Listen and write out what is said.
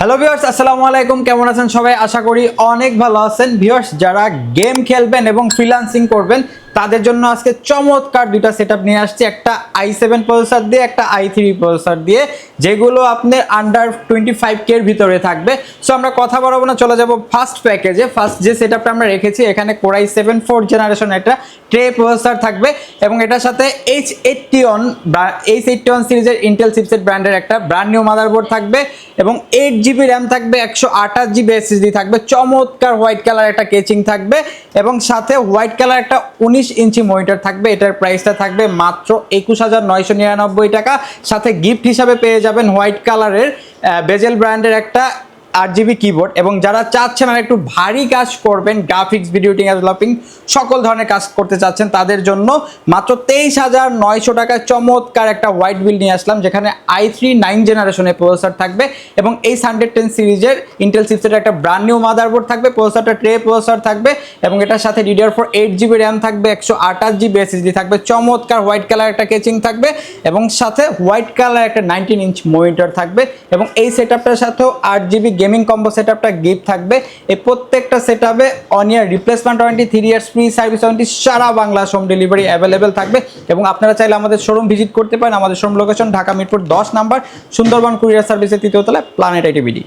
Hello viewers, আসসালামু আলাইকুম। কেমন আছেন সবাই? আশা করি অনেক ভালো আছেন। ভিউয়ার্স, যারা গেম খেলবেন এবং ফ্রিল্যান্সিং করবেন তাদের জন্য আজকে চমৎকার দুইটা সেটআপ নিয়ে আসছি, একটা i7 প্রসেসর দিয়ে, একটা i3 প্রসেসর দিয়ে, যেগুলো আপনার আন্ডার 25K এর ভিতরে থাকবে। সো আমরা কথা বলবো না, চলে যাব ফার্স্ট প্যাকেজে। ফার্স্ট যে সেটআপটা আমরা রেখেছি, এখানে Core i7 4th জেনারেশন একটা ট্রে প্রসেসর থাকবে এবং এটার সাথে H81 সিরিজের ইন্টেল চিপসেট ব্র্যান্ডের একটা ব্র্যান্ড নিউ মাদারবোর্ড থাকবে এবং 8GB র্যাম থাকবে, 128GB SSD থাকবে, চমৎকার হোয়াইট কালার একটা কেচিং থাকবে এবং সাথে হোয়াইট কালার একটা 19 ইঞ্চি মনিটর থাকবে। এটার প্রাইসটা থাকবে মাত্র 21,999 টাকা। সাথে গিফট হিসাবে পেয়ে যাবেন হোয়াইট কালারের বেজেল ব্র্যান্ডের একটা 8GB কিবোর্ড। এবং যারা চাচ্ছেন আর একটু ভারী কাজ করবেন, গ্রাফিক্স, ভিডিও এডিটিং, ডেভেলপিং সকল ধরনের কাজ করতে চাচ্ছেন, তাদের জন্য মাত্র 23,900 টাকায় চমৎকার একটা হোয়াইট বিল নিয়ে আসলাম, যেখানে i3 9 জেনারেশনের প্রসেসর থাকবে এবং এই 110 সিরিজের ইন্টেল চিপসেটের একটা ব্র্যান্ড নিউ মাদারবোর্ড থাকবে। প্রসেসরটা ট্রে প্রসেসর থাকবে এবং এটার সাথে DDR4 8GB র্যাম থাকবে, 128GB SSD থাকবে, চমৎকার হোয়াইট কালার একটা কেচিং থাকবে এবং সাথে হোয়াইট কালার একটা 19 ইঞ্চ মনিটর থাকবে এবং এই সেটআপটার সাথেও 8GB গেমিং কম্বো সেটআপটা গিফট থাকবে। এই প্রত্যেকটা সেটআপে one year replacement warranty, 3 years free service warranty, সারা বাংলা হোম ডেলিভারি অ্যাভেলেবেল থাকবে এবং আপনারা চাইলে আমাদের শোরুম ভিজিট করতে পারেন। আমাদের showroom location Dhaka Mirpur 10 number, Sundarban courier সার্ভিসের 3য় তলায়, প্ল্যানেট আইটিবিডি।